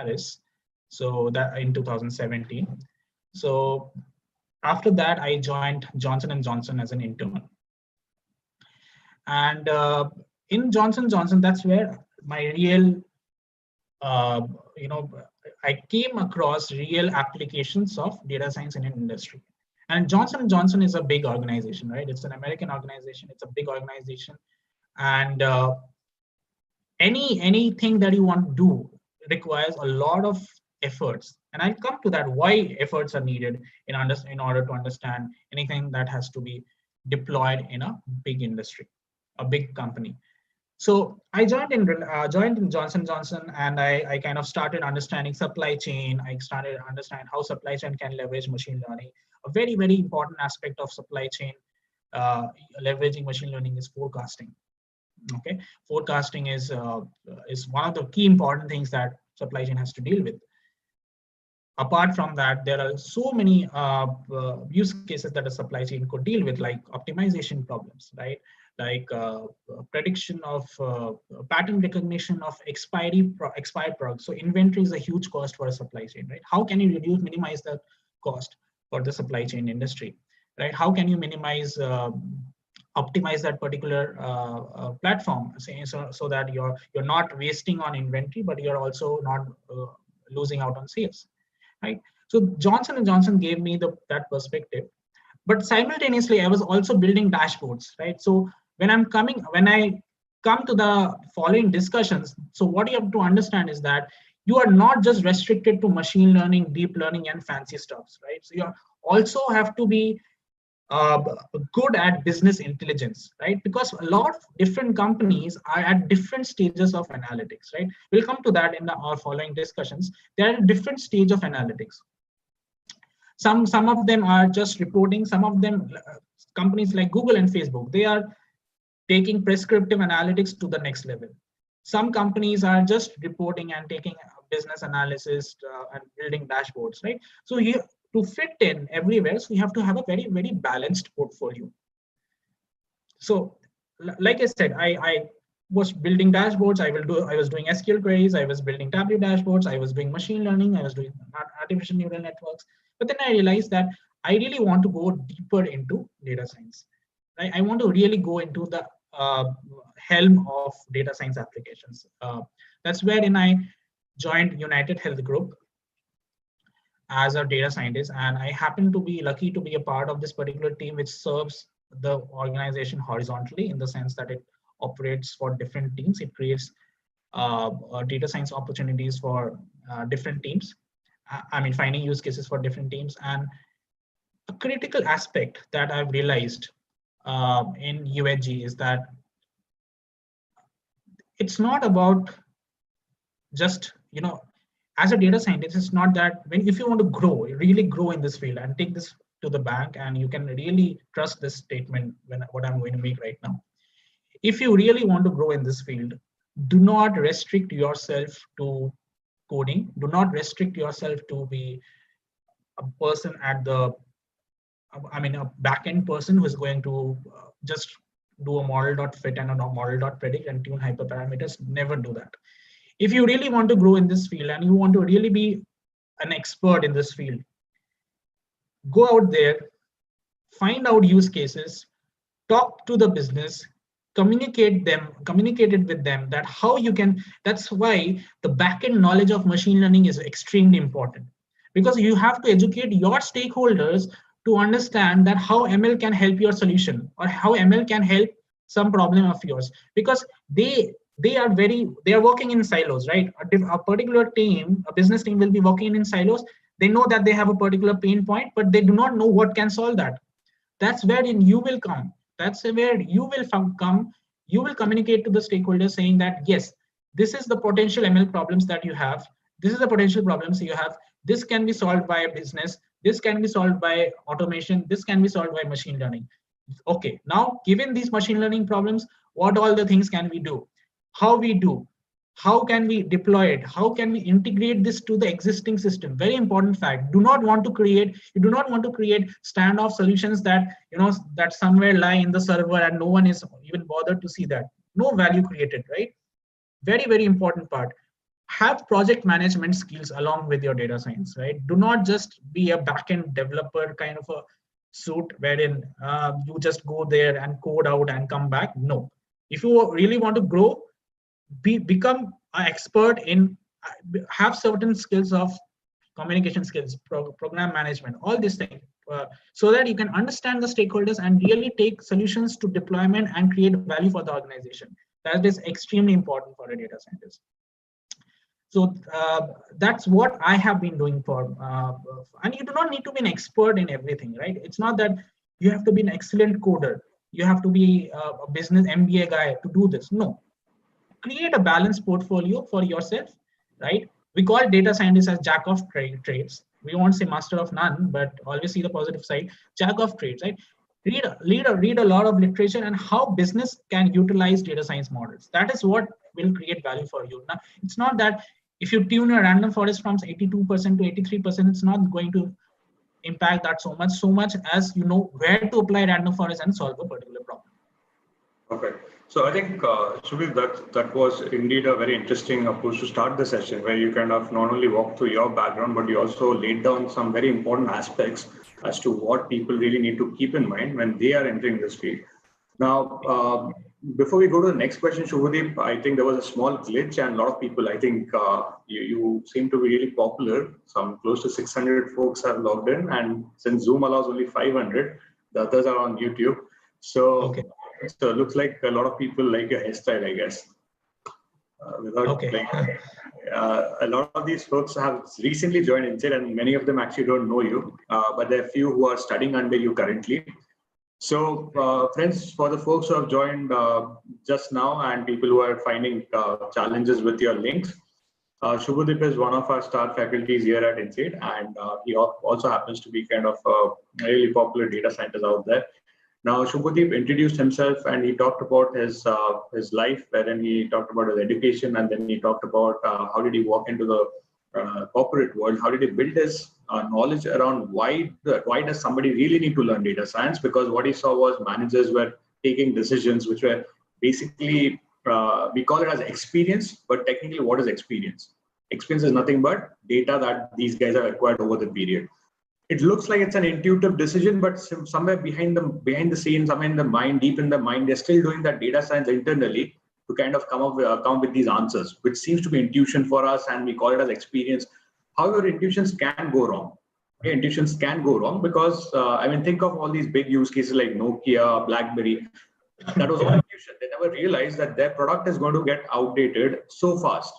Paris. So that in 2017. So after that, I joined Johnson & Johnson as an intern. And in Johnson & Johnson, that's where my real, I came across real applications of data science in an industry. And Johnson & Johnson is a big organization, right? It's an American organization. It's a big organization. And anything that you want to do requires a lot of efforts. And I'll come to that, why efforts are needed in order to understand anything that has to be deployed in a big industry, a big company. So I joined in Johnson & Johnson, and I kind of started understanding supply chain. I started to understand how supply chain can leverage machine learning. A very, very important aspect of supply chain leveraging machine learning is forecasting. Okay, forecasting is one of the key important things that supply chain has to deal with. Apart from that, there are so many use cases that a supply chain could deal with, like optimization problems, right? Like prediction of pattern recognition of expired products. So inventory is a huge cost for a supply chain, right? How can you minimize the cost for the supply chain industry, right? How can you optimize that particular platform, so that you're not wasting on inventory, but you're also not losing out on sales, right? So Johnson & Johnson gave me that perspective, but simultaneously I was also building dashboards, right? So when I come to the following discussions, so what you have to understand is that you are not just restricted to machine learning, deep learning, and fancy stuffs, right? So you also have to be good at business intelligence, right? Because a lot of different companies are at different stages of analytics, right? We'll come to that in our following discussions. They are at different stage of analytics. Some of them are just reporting. Some of them, companies like Google and Facebook, they are taking prescriptive analytics to the next level. Some companies are just reporting and taking business analysis and building dashboards, right? So to fit in everywhere, so you have to have a very, very balanced portfolio. So like I said, I was building dashboards. I was doing SQL queries. I was building Tableau dashboards. I was doing machine learning. I was doing artificial neural networks. But then I realized that I really want to go deeper into data science. I want to really go into the helm of data science applications. That's wherein I joined UnitedHealth Group as a data scientist, and I happen to be lucky to be a part of this particular team, which serves the organization horizontally, in the sense that it operates for different teams. It creates data science opportunities for different teams. Finding use cases for different teams. And a critical aspect that I've realized in UHG is that it's not about just, as a data scientist, it's not that if you want to really grow in this field and take this to the bank, and you can really trust this statement what I'm going to make right now. If you really want to grow in this field, do not restrict yourself to coding. Do not restrict yourself to be a person at a back-end person who is going to just do a model.fit and a model.predict and tune hyperparameters. Never do that. If you really want to grow in this field and you want to really be an expert in this field, go out there, find out use cases, talk to the business, communicate it with them, that how you can. That's why the back-end knowledge of machine learning is extremely important, because you have to educate your stakeholders to understand that how ML can help your solution, or how ML can help some problem of yours, because they are working in silos, right? A particular team, a business team, will be working in silos. They know that they have a particular pain point, but they do not know what can solve that. That's where you will come. That's where you will come. You will communicate to the stakeholders saying that, yes, this is the potential ML problems that you have. This is the potential problems you have. This can be solved by a business. This can be solved by automation. This can be solved by machine learning. Okay, now given these machine learning problems, what all the things can we do? How can we deploy it? How can we integrate this to the existing system? Very important fact. You do not want to create standoff solutions that that somewhere lie in the server and no one is even bothered to see that. No value created, right? Very, very important part. have project management skills along with your data science, right? Do not just be a backend developer kind of a suit wherein you just go there and code out and come back. No, if you really want to grow, become an expert in, have certain skills of communication skills, program management, all these things, so that you can understand the stakeholders and really take solutions to deployment and create value for the organization. That is extremely important for a data scientist. So that's what I have been doing for, and you do not need to be an expert in everything, right? It's not that you have to be an excellent coder. You have to be a business MBA guy to do this. No, create a balanced portfolio for yourself, right? We call data scientists as jack of trades. We won't say master of none, but always see the positive side. Jack of trades, right? Read a lot of literature and how business can utilize data science models. That is what will create value for you. Now, it's not that if you tune a random forest from 82% to 83%, it's not going to impact that so much as you know where to apply random forest and solve a particular problem. Okay. So I think, Shubhi, that was indeed a very interesting approach to start the session, where you kind of not only walk through your background, but you also laid down some very important aspects as to what people really need to keep in mind when they are entering this field. Now, before we go to the next question, Subhodeep, I think there was a small glitch, and a lot of people, I think you seem to be really popular. Some close to 600 folks have logged in, and since Zoom allows only 500, the others are on YouTube. So. Okay. So it looks like a lot of people like your hairstyle, I guess. A lot of these folks have recently joined INSAID, and many of them actually don't know you, but there are a few who are studying under you currently. So, friends, for the folks who have joined just now and people who are finding challenges with your links, Subhodeep is one of our star faculties here at INSAID, and he also happens to be kind of a really popular data scientist out there. Now, Subhodeep introduced himself and he talked about his life, wherein he talked about his education, and then he talked about how did he walk into the corporate world, how did he build his knowledge around why does somebody really need to learn data science, because what he saw was managers were taking decisions which were basically, we call it as experience, but technically what is experience? Experience is nothing but data that these guys have acquired over the period. It looks like it's an intuitive decision, but somewhere behind the scenes, somewhere in the mind, deep in the mind, they're still doing that data science internally to kind of come with these answers, which seems to be intuition for us, and we call it as experience. However, intuitions can go wrong. Okay, intuitions can go wrong because think of all these big use cases like Nokia, BlackBerry. That was all intuition. They never realized that their product is going to get outdated so fast.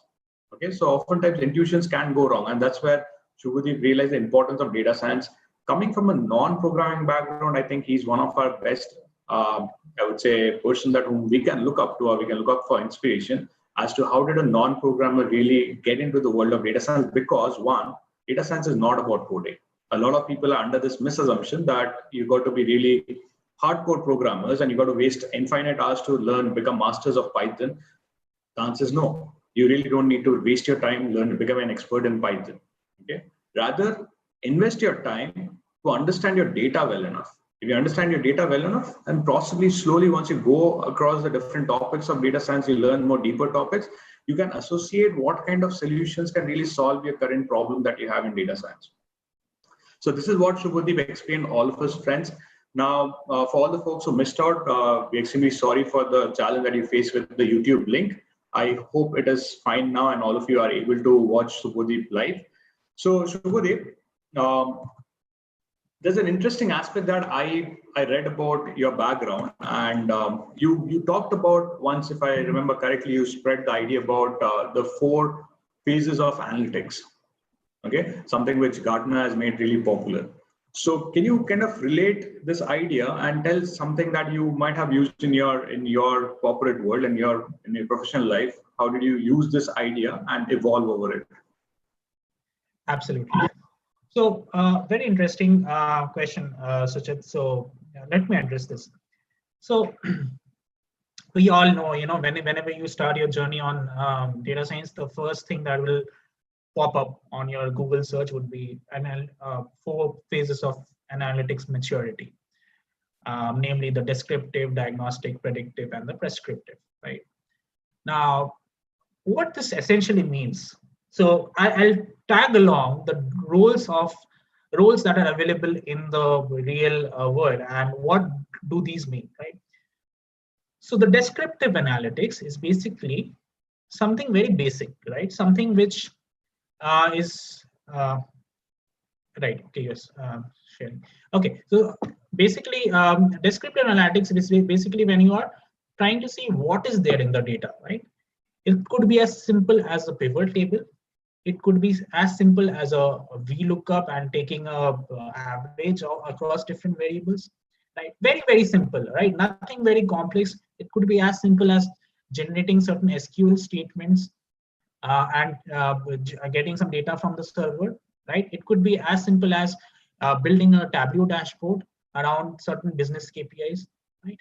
Okay, so oftentimes intuitions can go wrong, and that's where Subhodeep realized the importance of data science. Coming from a non-programming background, I think he's one of our best, I would say, person that whom we can look up to, or we can look up for inspiration as to how did a non-programmer really get into the world of data science. Because one, data science is not about coding. A lot of people are under this misassumption that you got to be really hardcore programmers and you got to waste infinite hours to learn, become masters of Python. The answer is no. You really don't need to waste your time learn to become an expert in Python. Okay. Rather, invest your time to understand your data well enough. If you understand your data well enough, and possibly slowly, once you go across the different topics of data science, you learn more deeper topics, you can associate what kind of solutions can really solve your current problem that you have in data science. So this is what Subhodeep explained all of us, friends. Now, for all the folks who missed out, we're extremely sorry for the challenge that you faced with the YouTube link. I hope it is fine now and all of you are able to watch Subhodeep live. So Subhodeep, there's an interesting aspect that I read about your background, and you talked about once, if I remember correctly, you spread the idea about the 4 phases of analytics. Okay, something which Gartner has made really popular. So can you kind of relate this idea and tell something that you might have used in your corporate world and in your professional life? How did you use this idea and evolve over it? Absolutely. So very interesting question, Suchit. So let me address this. So we all know, whenever you start your journey on data science, the first thing that will pop up on your Google search would be 4 phases of analytics maturity, namely the descriptive, diagnostic, predictive, and the prescriptive. Right now, what this essentially means So I'll tag along the roles that are available in the real world and what do these mean, right? So the descriptive analytics is basically something very basic, right? Something which is right. Okay, yes, sharing. Okay, so basically, descriptive analytics is basically when you are trying to see what is there in the data, right? It could be as simple as a pivot table. It could be as simple as a VLOOKUP and taking a average across different variables, right? Very, very simple, right? Nothing very complex. It could be as simple as generating certain SQL statements and getting some data from the server, right? It could be as simple as building a Tableau dashboard around certain business KPIs, right?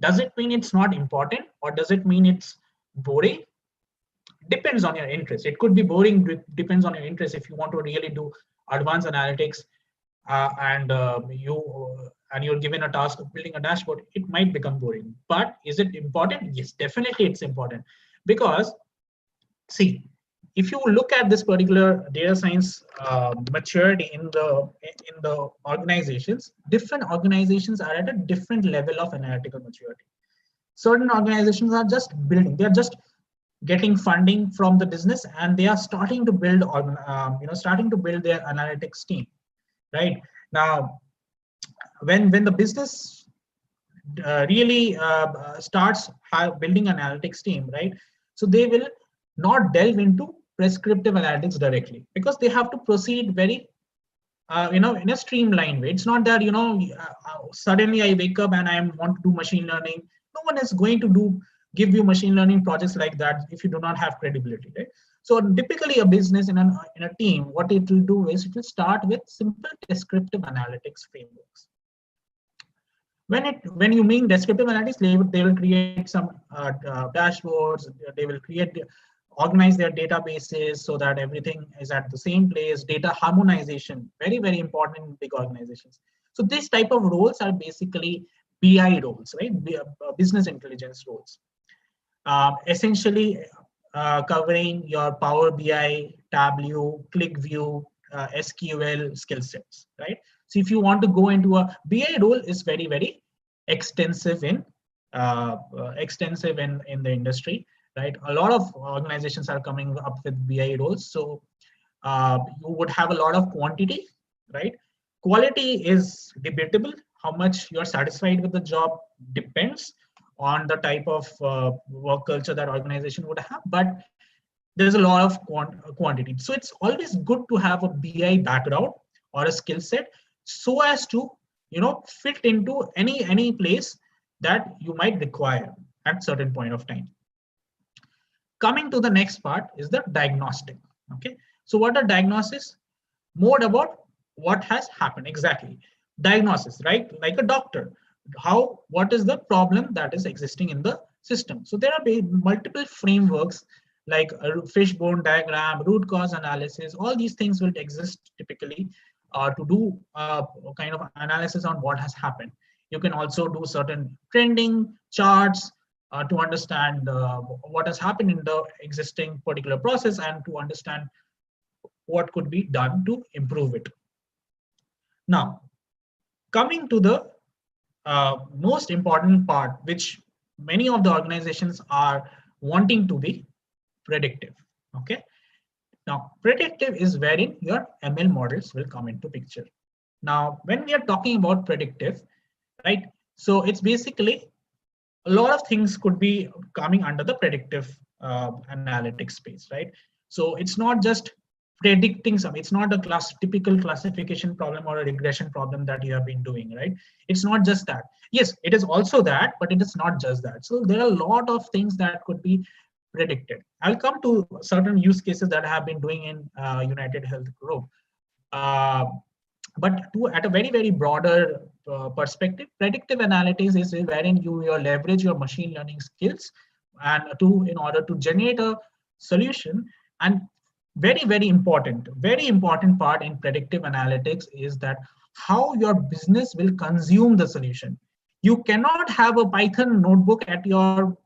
Does it mean it's not important or does it mean it's boring? Depends on your interest. It could be boring, depends on your interest. If you want to really do advanced analytics and you're given a task of building a dashboard, it might become boring. But is it important? Yes, definitely it's important. Because see, if you look at this particular data science maturity in the organizations, different organizations are at a different level of analytical maturity. Certain organizations are just building, they're just getting funding from the business and they are starting to build starting to build their analytics team, right? Now when the business really starts building analytics team, right? So they will not delve into prescriptive analytics directly because they have to proceed very in a streamlined way. It's not that suddenly I wake up and I want to do machine learning. No one is going to give you machine learning projects like that if you do not have credibility, right? So typically a business in a team, what it will do is it will start with simple descriptive analytics frameworks. When you mean descriptive analytics, they will create some dashboards. They will organize their databases so that everything is at the same place. Data harmonization, very, very important in big organizations. So this type of roles are basically BI roles, right? Business intelligence roles. Essentially covering your Power BI, Tableau, ClickView, SQL skill sets, right? So if you want to go into a BI role, is very, very extensive in the industry, right? A lot of organizations are coming up with BI roles. So you would have a lot of quantity, right? Quality is debatable. How much you're satisfied with the job depends on the type of work culture that organization would have, but there's a lot of quantity. So it's always good to have a BI background or a skill set so as to fit into any place that you might require at certain point of time. Coming to the next part is the diagnostic. Okay, so what are diagnosis? More about what has happened exactly. Diagnosis, right? Like a doctor. What is the problem that is existing in the system? So there are multiple frameworks like a fishbone diagram, root cause analysis. All these things will exist typically to do kind of analysis on what has happened. You can also do certain trending charts to understand what has happened in the existing particular process and to understand what could be done to improve it. Now, coming to the most important part, which many of the organizations are wanting to be predictive. Okay. Now, predictive is wherein your ML models will come into picture. Now, when we are talking about predictive, right? So it's basically a lot of things could be coming under the predictive analytics space, right? So it's not just predicting something. It's not a typical classification problem or a regression problem that you have been doing, right? It's not just that. Yes, it is also that, but it is not just that. So there are a lot of things that could be predicted. I'll come to certain use cases that I have been doing in UnitedHealth Group. But at a very, very broader perspective, predictive analytics is wherein you leverage your machine learning skills and in order to generate a solution. And very, very important part in predictive analytics is that how your business will consume the solution. You cannot have a Python notebook at your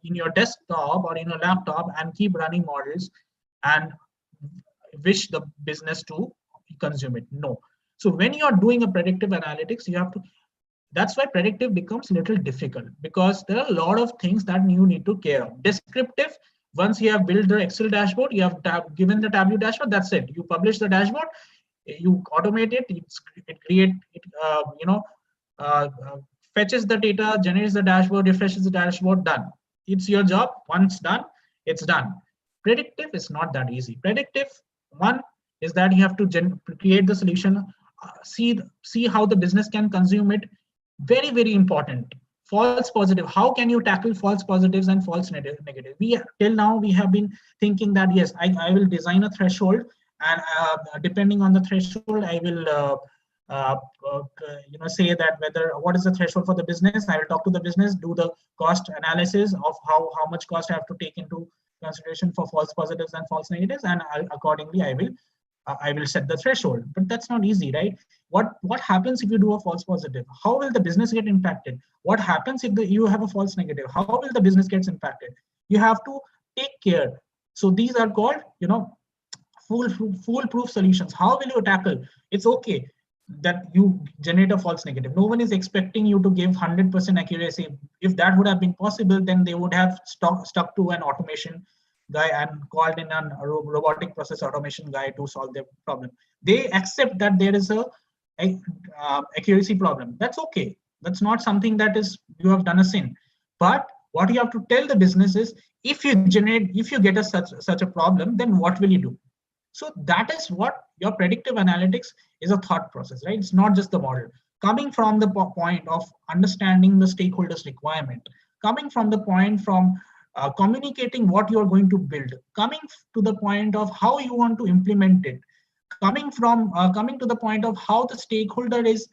in your desktop or in your laptop and keep running models and wish the business to consume it. No. So when you are doing a predictive analytics, you have to, that's why predictive becomes a little difficult, because there are a lot of things that you need to care of. Descriptive, once you have built the Excel dashboard, you have given the Tableau dashboard, that's it. You publish the dashboard, you automate it, it create it, fetches the data, generates the dashboard, refreshes the dashboard, done. It's your job. Once done, it's done. Predictive is not that easy. Predictive, one is that you have to create the solution, see how the business can consume it. Very, very important. False positive. How can you tackle false positives and false negative? We till now we have been thinking that yes, I will design a threshold, and depending on the threshold, I will uh, say that whether what is the threshold for the business. I will talk to the business, do the cost analysis of how much cost I have to take into consideration for false positives and false negatives, and accordingly I will set the threshold. But that's not easy, right? What happens if you do a false positive? How will the business get impacted? What happens if you have a false negative? How will the business gets impacted? You have to take care. So these are called, foolproof solutions. How will you tackle? It's okay that you generate a false negative. No one is expecting you to give 100% accuracy. If that would have been possible, then they would have stuck to an automation guy and called in a robotic process automation guy to solve their problem. They accept that there is a accuracy problem. That's okay. That's not something that is you have done a sin. But what you have to tell the business is, if you get such a problem, then what will you do? So that is what your predictive analytics is, a thought process, right? It's not just the model. Coming from the point of understanding the stakeholders' requirement, coming from the point from communicating what you are going to build, coming to the point of how you want to implement it, coming to the point of how the stakeholder is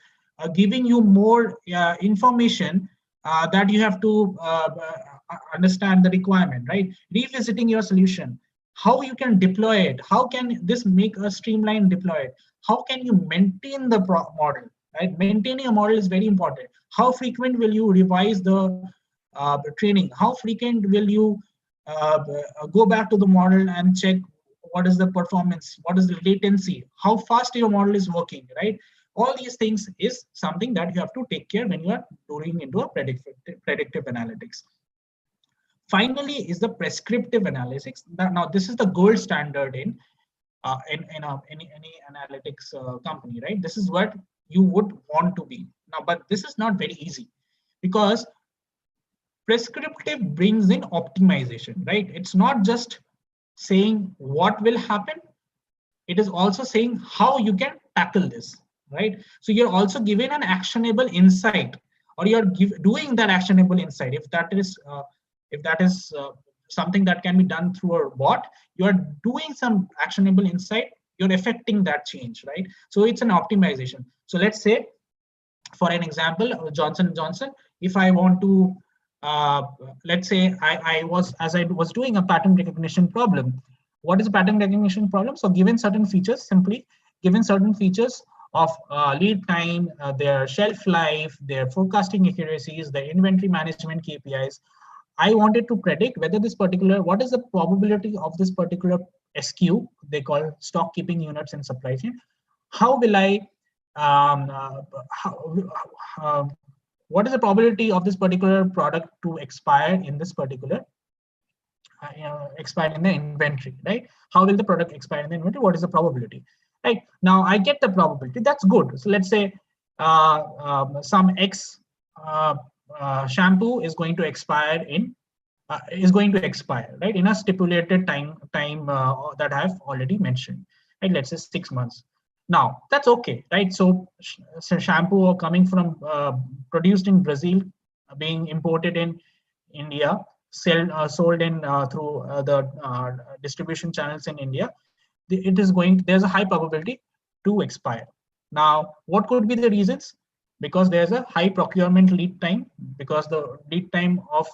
giving you more information that you have to understand the requirement, right? Revisiting your solution, how you can deploy it, how can this make a streamlined deploy it, how can you maintain the model, right? Maintaining a model is very important. How frequent will you revise the training? How frequent will you go back to the model and check what is the performance, what is the latency, how fast your model is working, right? All these things is something that you have to take care when you are doing into a predictive analytics. Finally is the prescriptive analytics. Now this is the gold standard in any analytics company, right? This is what you would want to be. Now, but this is not very easy, because prescriptive brings in optimization, right? It's not just saying what will happen, it is also saying how you can tackle this, right? So you're also given an actionable insight, or you're doing that actionable insight. If that is something that can be done through a bot, you're doing some actionable insight, you're affecting that change, right? So it's an optimization. So let's say, for an example, Johnson & Johnson, if I want to, let's say I was doing a pattern recognition problem. What is a pattern recognition problem? So given certain features, simply given certain features of lead time, their shelf life, their forecasting accuracies, their inventory management KPIs, I wanted to predict whether what is the probability of this particular SKU, they call stock keeping units in supply chain. How will I, what is the probability of this particular product to expire in this particular, expire in the inventory, right? How will the product expire in the inventory? What is the probability, right? Now I get the probability, that's good. So let's say some X shampoo is going to expire right, in a stipulated time that I've already mentioned, right? Let's say 6 months. Now that's okay, right? So shampoo coming from produced in Brazil, being imported in India, sold in through the distribution channels in India, there's a high probability to expire. Now what could be the reasons? Because there's a high procurement lead time, because the lead time of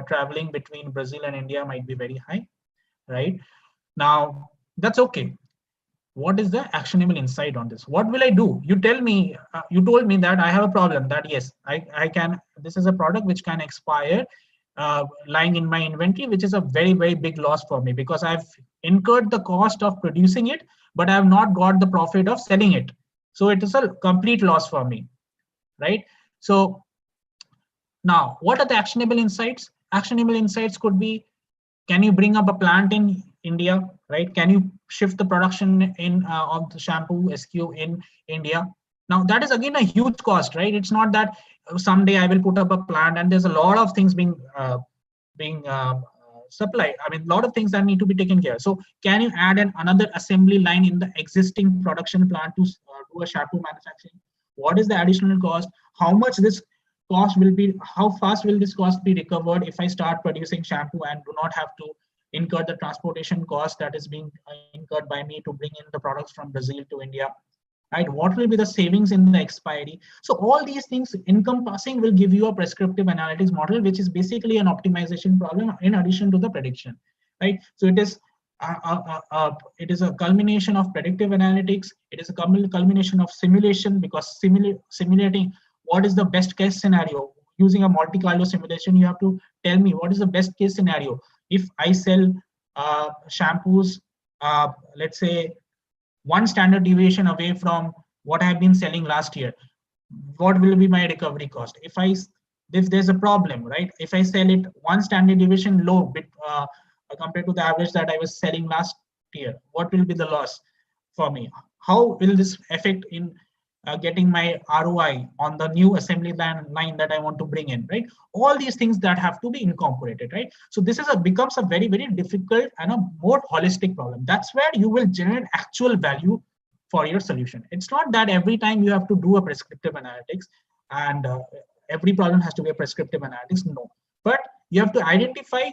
traveling between Brazil and India might be very high, right? Now that's okay. What is the actionable insight on this? What will I do? You tell me, you told me that I have a problem, that yes, I can, this is a product which can expire lying in my inventory, which is a very, very big loss for me because I've incurred the cost of producing it, but I have not got the profit of selling it. So it is a complete loss for me, right? So now, what are the actionable insights? Actionable insights could be, can you bring up a plant in India, right? Can you shift the production in of the shampoo SKU in India? Now that is again a huge cost, right? It's not that someday I will put up a plant and there's a lot of things being supplied. I mean, a lot of things that need to be taken care. So can you add another assembly line in the existing production plant to do a shampoo manufacturing? What is the additional cost? How much this cost will be? How fast will this cost be recovered if I start producing shampoo and do not have to incur the transportation cost that is being incurred by me to bring in the products from Brazil to India? Right? What will be the savings in the expiry? So all these things encompassing will give you a prescriptive analytics model, which is basically an optimization problem in addition to the prediction, right? So it is a culmination of predictive analytics. It is a culmination of simulation, because simulating what is the best case scenario. Using a Monte Carlo simulation, you have to tell me what is the best case scenario. If I sell shampoos, let's say one standard deviation away from what I have been selling last year, what will be my recovery cost? If there's a problem, right? If I sell it one standard deviation low compared to the average that I was selling last year, what will be the loss for me? How will this affect in getting my ROI on the new assembly line that I want to bring in, right? All these things that have to be incorporated, right? So this becomes a very, very difficult and a more holistic problem. That's where you will generate actual value for your solution. It's not that every time you have to do a prescriptive analytics and every problem has to be a prescriptive analytics. No, but you have to identify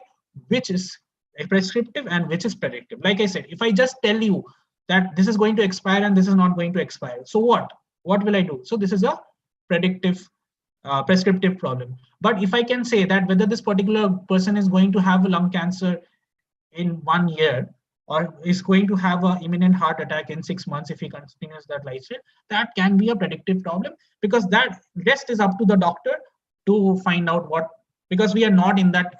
which is a prescriptive and which is predictive. Like I said, if I just tell you that this is going to expire and this is not going to expire, so what will I do? So this is a predictive prescriptive problem. But if I can say that whether this particular person is going to have a lung cancer in 1 year or is going to have an imminent heart attack in 6 months if he continues that lifestyle, that can be a predictive problem, because that rest is up to the doctor to find out what, because we are not in that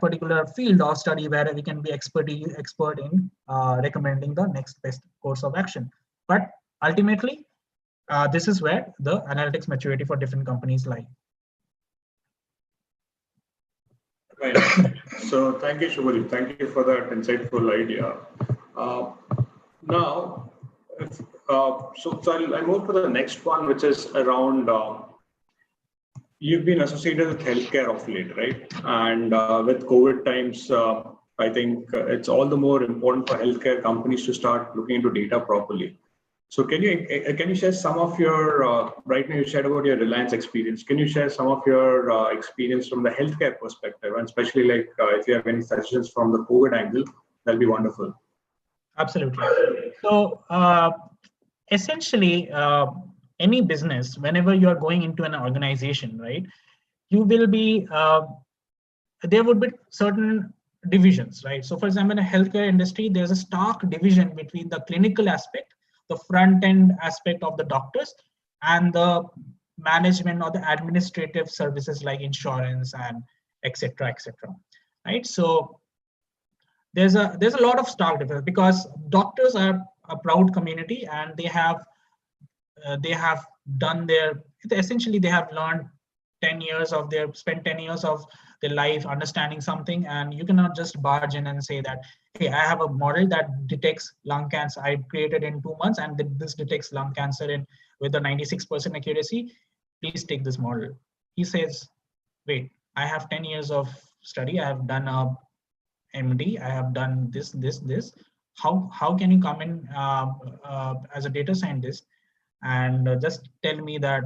particular field or study where we can be expert in recommending the next best course of action. But ultimately, this is where the analytics maturity for different companies lie. Right. So thank you, Subhodeep. Thank you for that insightful idea. Now, so I'll move to the next one, which is around you've been associated with healthcare of late, right? And with COVID times, I think it's all the more important for healthcare companies to start looking into data properly. So can you share some of your, right now you shared about your Reliance experience. Can you share some of your experience from the healthcare perspective, and especially like if you have any suggestions from the COVID angle, that'll be wonderful. Absolutely. So essentially, any business, whenever you are going into an organization, right, you will be, there would be certain divisions, right? So for example, in the healthcare industry, there's a stark division between the clinical aspect, the front end aspect of the doctors, and the management or the administrative services like insurance and etc., right? So there's a lot of stark difference, because doctors are a proud community and they have done their, essentially they have learned 10 years of their, spent 10 years of their life understanding something, and you cannot just barge in and say that, hey, I have a model that detects lung cancer I created in 2 months, and this detects lung cancer in with a 96% accuracy, please take this model. He says, wait, I have 10 years of study, I have done a MD, I have done this. How can you come in as a data scientist and just tell me that,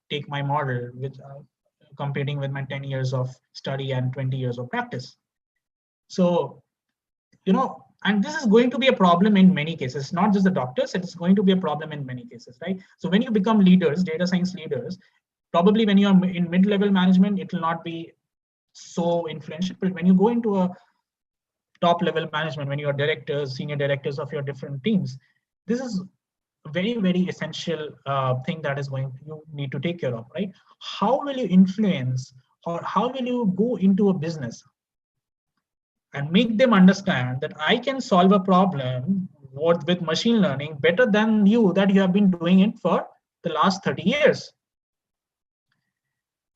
take my model with competing with my 10 years of study and 20 years of practice? So, and this is going to be a problem in many cases, not just the doctors, it's going to be a problem in many cases, right? So when you become leaders, data science leaders, probably when you're in mid-level management, it will not be so influential, but when you go into a top level management, when you're directors, senior directors of your different teams, this is a very, very essential thing that is you need to take care of, right? How will you influence or how will you go into a business and make them understand that I can solve a problem with machine learning better than you, that you have been doing it for the last 30 years.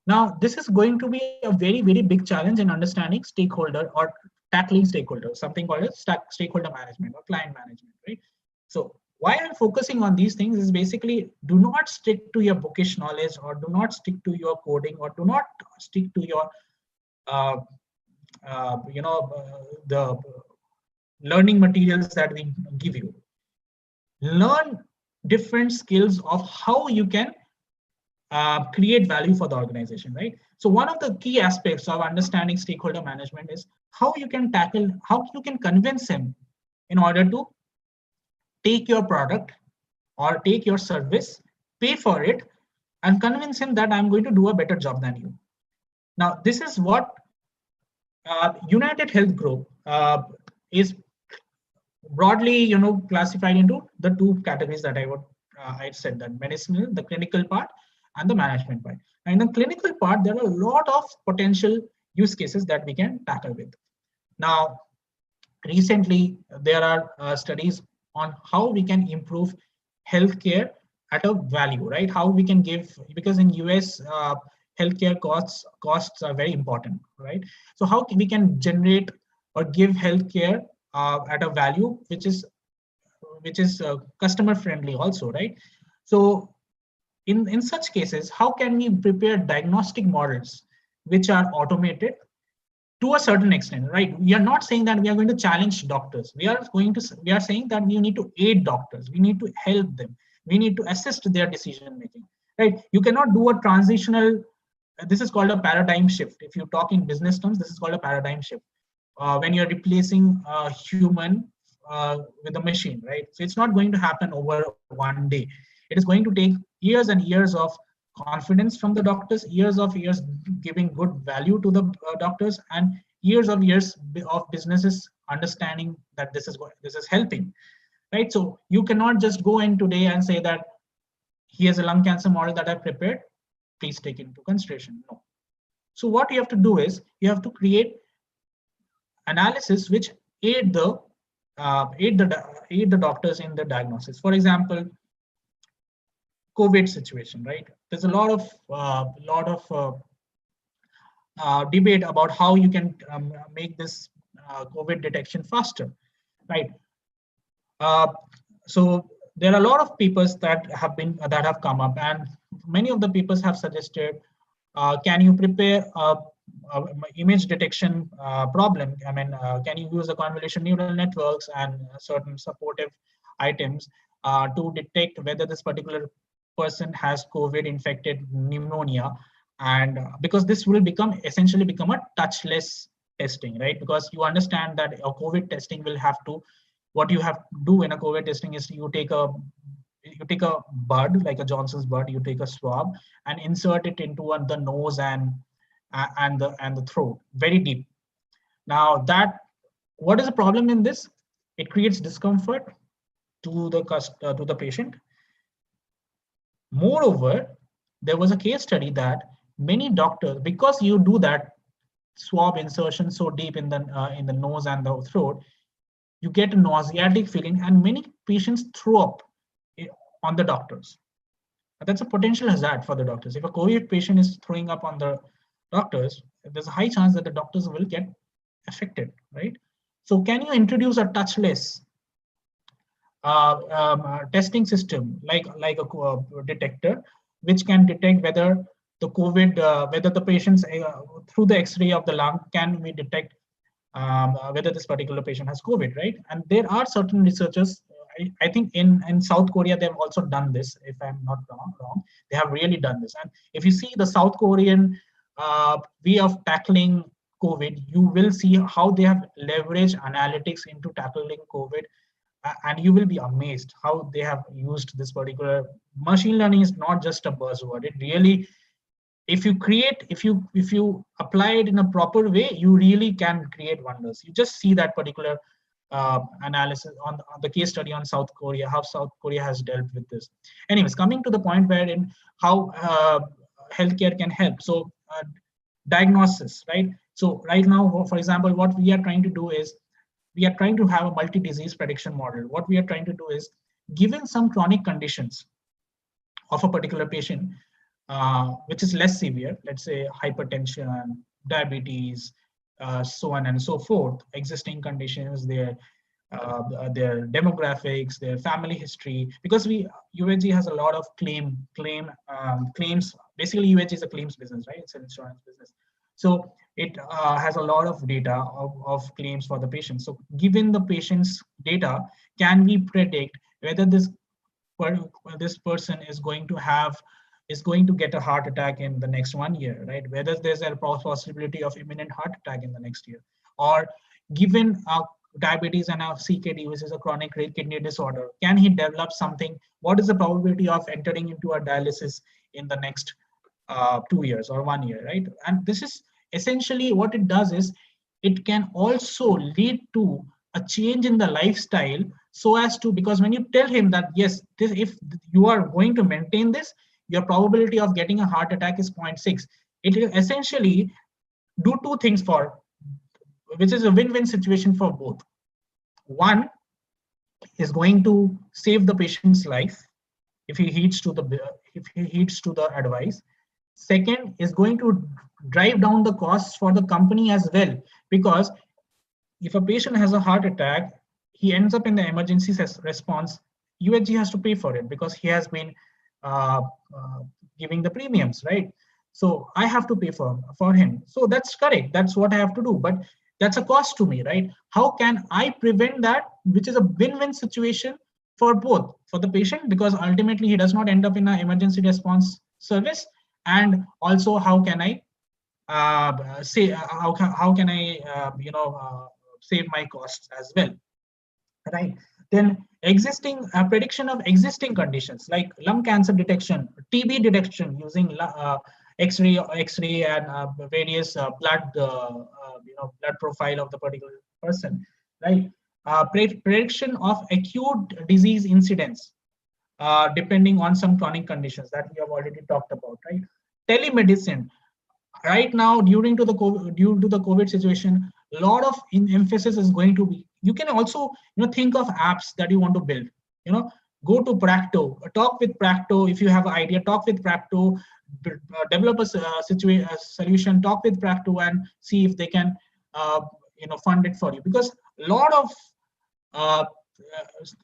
Now, this is going to be a very, very big challenge in understanding stakeholder or tackling stakeholders, something called as stakeholder management or client management, right? So why I'm focusing on these things is basically, do not stick to your bookish knowledge, or do not stick to your coding, or do not stick to your, uh, the learning materials that we give you. Learn different skills of how you can create value for the organization, right? So one of the key aspects of understanding stakeholder management is how you can convince him in order to take your product or take your service, pay for it, and convince him that I'm going to do a better job than you. Now, this is what United Health Group is broadly, classified into the two categories that I said, that medicinal, the clinical part, and the management part. And in the clinical part, there are a lot of potential use cases that we can tackle with. Now, recently, there are studies on how we can improve healthcare at a value, right? How we can give, because in US, healthcare costs are very important, right? So how we can generate or give healthcare at a value which is customer friendly also, right? So in such cases, how can we prepare diagnostic models which are automated to a certain extent, right? We are not saying that we are going to challenge doctors. We are saying that we need to aid doctors. We need to help them. We need to assist their decision making, right? You cannot do a transitional. This is called a paradigm shift. If you talk in business terms, this is called a paradigm shift. When you're replacing a human with a machine, right? So it's not going to happen over one day. It is going to take years and years of confidence from the doctors, years giving good value to the doctors, and years of businesses understanding that this is helping, right? So you cannot just go in today and say that here's a lung cancer model that I prepared, please take it into consideration. No. So what you have to do is you have to create analysis which aid the doctors in the diagnosis. For example, COVID situation, right? There's a lot of debate about how you can make this COVID detection faster, right? So there are a lot of papers that have come up, and many of the papers have suggested, can you prepare a image detection problem? I mean, can you use the convolution neural networks and certain supportive items to detect whether this particular person has COVID infected pneumonia? And because this will essentially become a touchless testing, right? Because you understand that a COVID testing will have to, what you have to do in a COVID testing is you take a bud, like a Johnson's bud, you take a swab and insert it into the nose and the throat very deep. Now what is the problem in this? It creates discomfort to the patient. Moreover, there was a case study that many doctors, because you do that swab insertion so deep in the nose and the throat, you get a nauseatic feeling, and many patients throw up on the doctors. That's a potential hazard for the doctors. If a COVID patient is throwing up on the doctors, there's a high chance that the doctors will get affected, right? So can you introduce a touchless testing system like a detector, which can detect whether the COVID, whether the patients through the X-ray of the lung, can we detect whether this particular patient has COVID, right? And there are certain researchers, I think in South Korea, they've also done this, if I'm not wrong. They have really done this. And if you see the South Korean way of tackling COVID, you will see how they have leveraged analytics into tackling COVID. And you will be amazed how they have used this particular machine learning. Is not just a buzzword. It really, if you apply it in a proper way, you really can create wonders. You just see that particular analysis on the case study on South Korea, how South Korea has dealt with this. Anyways, coming to the point wherein how healthcare can help. So Diagnosis, right? So right now, for example, what we are trying to do is we are trying to have a multi-disease prediction model. What we are trying to do is, given some chronic conditions of a particular patient, which is less severe, let's say hypertension, diabetes, so on and so forth, existing conditions, their demographics, their family history, because UHG has a lot of claims. Basically, UHG is a claims business, right? It's an insurance business. So it has a lot of data of claims for the patient. So given the patient's data, can we predict whether this person is going to get a heart attack in the next 1 year, right? Whether there's a possibility of imminent heart attack in the next year, or given diabetes and a CKD, which is a chronic kidney disorder, can he develop something? What is the probability of entering into a dialysis in the next 2 years or 1 year, right? And this is essentially what it does is it can also lead to a change in the lifestyle, so as to, because when you tell him that yes, if you are going to maintain this, your probability of getting a heart attack is 0.6, it will essentially do two things for, which is a win-win situation for both. One is going to save the patient's life if he heeds to the advice. Second is going to drive down the costs for the company as well, because if a patient has a heart attack, he ends up in the emergency response, UHG has to pay for it because he has been uh, uh, giving the premiums, right? So I have to pay for him. So that's correct. That's what I have to do. But that's a cost to me, right? How can I prevent that, which is a win-win situation for both, for the patient, because ultimately he does not end up in an emergency response service, and also how can I say how can I save my costs as well, right? Then existing prediction of existing conditions like lung cancer detection, TB detection using X-ray and various blood profile of the particular person, right? Prediction of acute disease incidents depending on some chronic conditions that we have already talked about, right? Telemedicine, right now due to the COVID situation, a lot of emphasis is going to be, you can also think of apps that you want to build, go to Practo, talk with Practo. If you have an idea, talk with Practo, develop a solution, talk with Practo and see if they can fund it for you, because a lot of uh,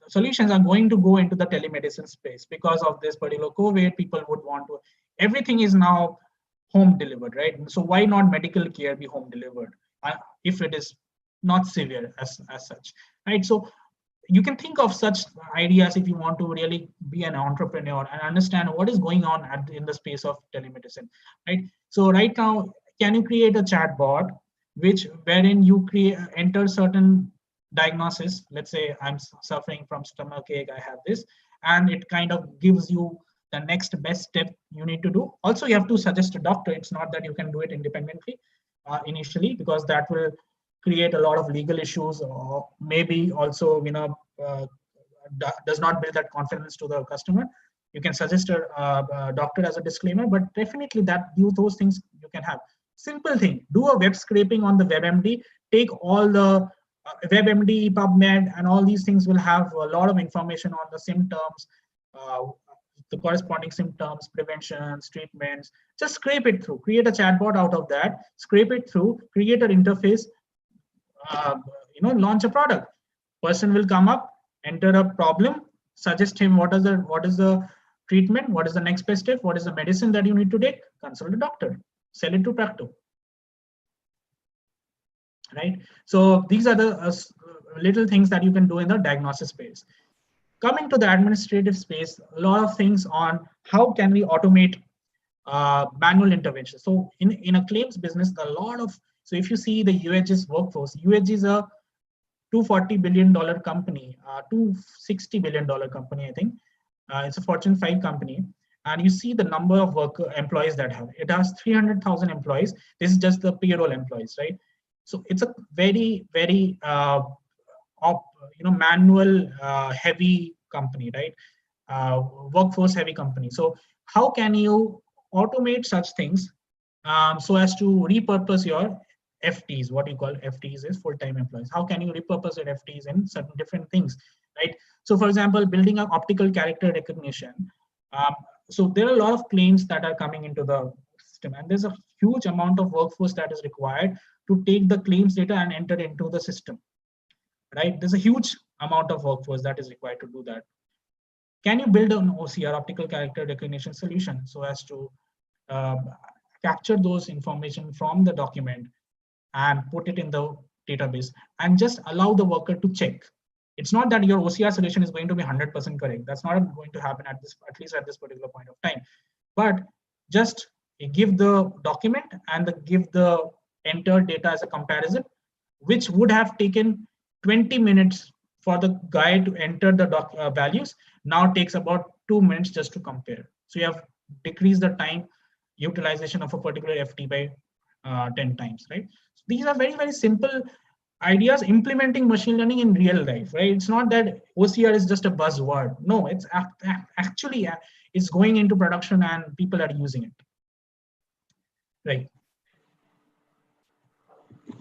solutions are going to go into the telemedicine space because of this particular COVID. People would want to, everything is now home delivered, right? So why not medical care be home delivered if it is not severe as such, right? So you can think of such ideas if you want to really be an entrepreneur and understand what is going on in the space of telemedicine, right? So right now, can you create a chat bot wherein you enter certain diagnosis? Let's say I'm suffering from stomach ache, I have this, and it kind of gives you the next best step you need to do. Also, you have to suggest a doctor. It's not that you can do it independently initially, because that will create a lot of legal issues, or maybe also does not build that confidence to the customer. You can suggest a doctor as a disclaimer, but definitely those things you can have. Simple thing: do a web scraping on the WebMD. Take all the WebMD, PubMed, and all these things will have a lot of information on the symptoms, uh, the corresponding symptoms, preventions, treatments. Just scrape it through. Create a chatbot out of that. Scrape it through. Create an interface. Uh, Launch a product. Person will come up, enter a problem, suggest him what is the treatment, what is the next best step, what is the medicine that you need to take. Consult a doctor. Sell it to Practo. Right? So these are the little things that you can do in the diagnosis space. Coming to the administrative space, a lot of things on how can we automate manual intervention. So in a claims business, so if you see the UHG's workforce, UHG is a $240 billion company, $260 billion company, I think. It's a Fortune 5 company. And you see the number of employees that have. It has 300,000 employees. This is just the payroll employees, right? So it's a very, very manual heavy company, right? Workforce heavy company. So how can you automate such things so as to repurpose your FTs. What you call FTs is full-time employees. How can you repurpose your FTs in certain different things, right? So for example, building up optical character recognition. Um, so there are a lot of claims that are coming into the system, and there's a huge amount of workforce that is required to take the claims data and enter it into the system, right? There's a huge amount of workforce that is required to do that. Can you build an OCR, optical character recognition solution, so as to um, capture those information from the document and put it in the database and just allow the worker to check? It's not that your OCR solution is going to be 100% correct. That's not going to happen at least at this particular point of time. But just give the document and give the entered data as a comparison, which would have taken 20 minutes for the guy to enter the values, now takes about 2 minutes just to compare. So you have decreased the time utilization of a particular FT by 10 times, right? So these are very, very simple ideas implementing machine learning in real life, right? It's not that OCR is just a buzzword. No, it's actually it's going into production and people are using it, right?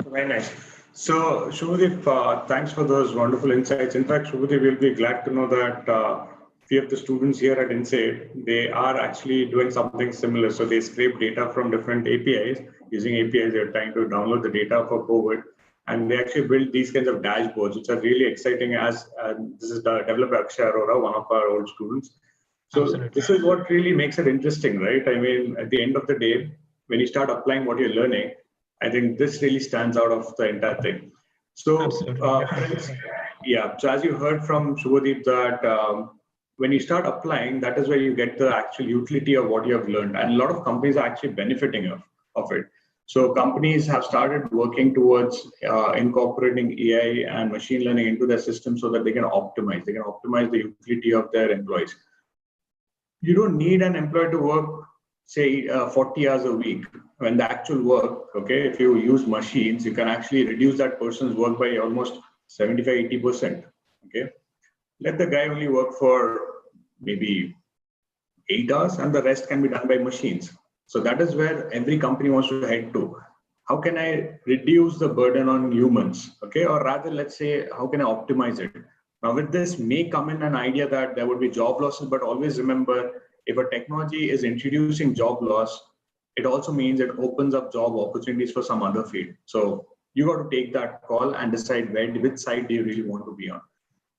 Very nice. So, Subhodeep, thanks for those wonderful insights. In fact, Subhodeep, we'll be glad to know that few of the students here at INSAID, they are actually doing something similar. So they scrape data from different APIs. Using APIs, they're trying to download the data for COVID. And they actually build these kinds of dashboards, which are really exciting. As this is the developer Akshay Arora, one of our old students. So Absolutely. This is what really makes it interesting, right? I mean, at the end of the day, when you start applying what you're learning, I think this really stands out of the entire thing. So, yeah. So as you heard from Subhodeep, that when you start applying, that is where you get the actual utility of what you have learned, and a lot of companies are actually benefiting of it. So companies have started working towards incorporating AI and machine learning into their system so that they can optimize. They can optimize the utility of their employees. You don't need an employee to work, say, 40 hours a week. When the actual work, okay, if you use machines, you can actually reduce that person's work by almost 75-80%. Okay, let the guy only work for maybe 8 hours, and the rest can be done by machines. So that is where every company wants to head to. How can I reduce the burden on humans? Okay, or rather, let's say, how can I optimize it? Now, with this may come in an idea that there would be job losses, but always remember, if a technology is introducing job loss, it also means it opens up job opportunities for some other field. So you got to take that call and decide which side do you really want to be on.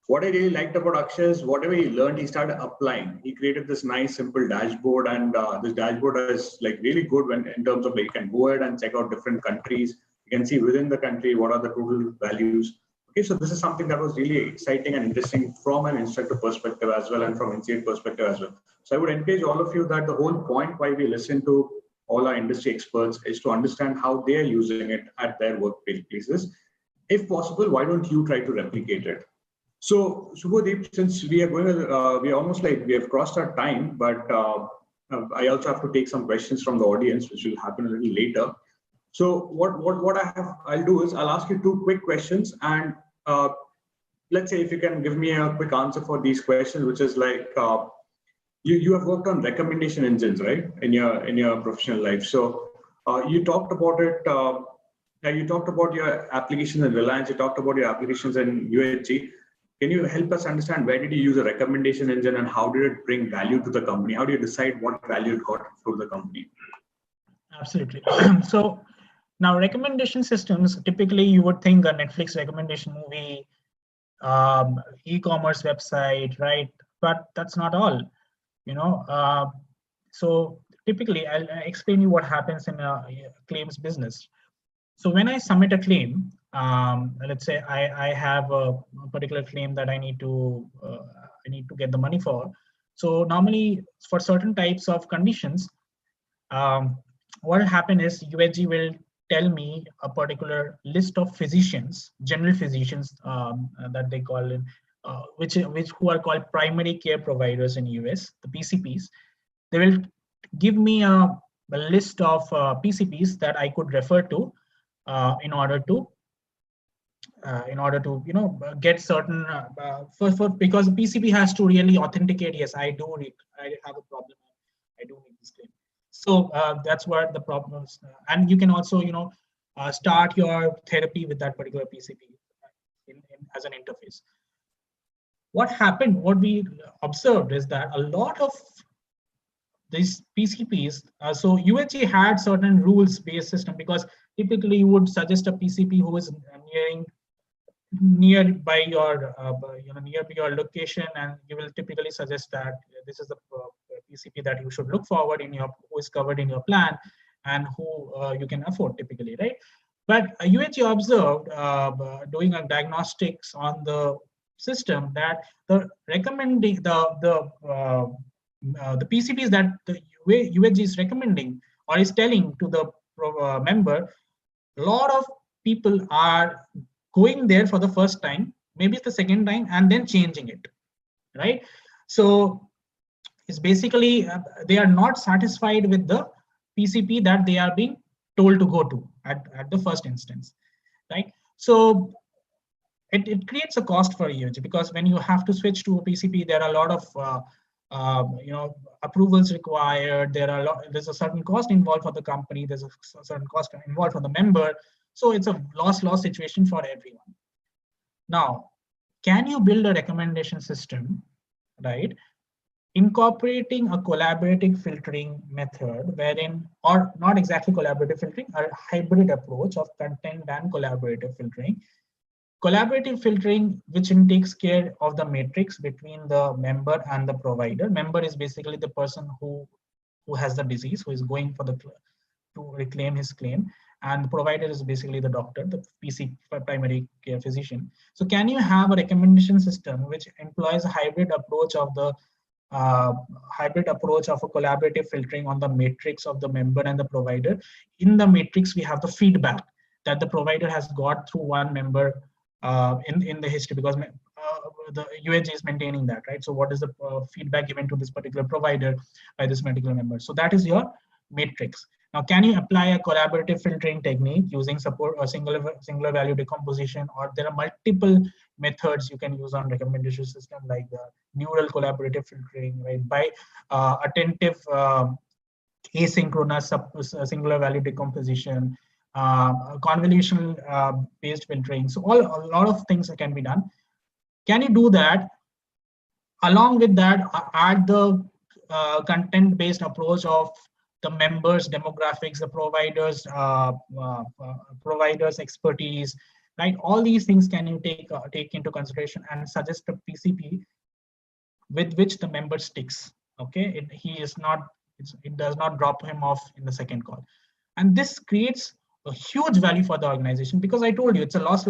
What I really liked about Akshay is whatever he learned, he started applying. He created this nice, simple dashboard, and this dashboard is like really good in terms of, like, you can go ahead and check out different countries. You can see within the country what are the total values. Okay, so this is something that was really exciting and interesting from an instructor perspective as well, and from INSAID perspective as well. So I would encourage all of you that the whole point why we listen to all our industry experts is to understand how they are using it at their workplaces. If possible, why don't you try to replicate it? So, Subhodeep, since we are going, we are almost like we have crossed our time, but I also have to take some questions from the audience, which will happen a little later. So, what I'll do is I'll ask you two quick questions, and let's say if you can give me a quick answer for these questions, which is like you have worked on recommendation engines, right, in your professional life. So you talked about it. You talked about your applications in Reliance. You talked about your applications in UHG. Can you help us understand where did you use a recommendation engine and how did it bring value to the company? How do you decide what value it got for the company? Absolutely. So now recommendation systems, typically you would think a Netflix recommendation movie, e-commerce website, right? But that's not all, you know. So typically I'll explain you what happens in a claims business. So when I submit a claim, let's say I have a particular claim that I need to get the money for. So normally for certain types of conditions, what will happen is UHG will tell me a particular list of physicians, general physicians that they call in, which who are called primary care providers in US, the PCPs. They will give me a list of PCPs that I could refer to in order to get certain because the PCP has to really authenticate, yes, I have a problem, I do need this claim. So that's what the problem is. And you can also, start your therapy with that particular PCP as an interface. What we observed is that a lot of these PCPs, so UHG had certain rules-based system, because typically you would suggest a PCP who is nearby your nearby your location, and you will typically suggest that this is the PCP that you should look forward in your, who is covered in your plan and who you can afford typically, right? But UHG observed doing a diagnostics on the system that the recommending the PCPs that the UHG is recommending or is telling to the member, a lot of people are going there for the first time, maybe it's the second time, and then changing it, right? So it's basically they are not satisfied with the PCP that they are being told to go to at the first instance, right? So it creates a cost for UHG, because when you have to switch to a PCP, there are a lot of approvals required. There's a certain cost involved for the company. There's a certain cost involved for the member. So it's a loss-loss situation for everyone. Now, can you build a recommendation system, right, incorporating a collaborative filtering method, wherein, or not exactly collaborative filtering, a hybrid approach of content and collaborative filtering. Collaborative filtering, which takes care of the matrix between the member and the provider. Member is basically the person who has the disease, who is going for to reclaim his claim, and the provider is basically the doctor, the PC, primary care physician. So can you have a recommendation system which employs a hybrid approach of a collaborative filtering on the matrix of the member and the provider? In the matrix, we have the feedback that the provider has got through one member in the history, because the UHG is maintaining that, right? So what is the feedback given to this particular provider by this particular member? So that is your matrix. Now, can you apply a collaborative filtering technique using support a singular value decomposition? Or there are multiple methods you can use on recommendation system, like the neural collaborative filtering, right? By attentive asynchronous singular value decomposition, convolutional based filtering. So a lot of things can be done. Can you do that? Along with that, add the content based approach of the members demographics, the providers expertise, right? All these things can you take into consideration and suggest a PCP with which the member sticks. Okay, it does not drop him off in the second call. And this creates a huge value for the organization, because I told you it's a loss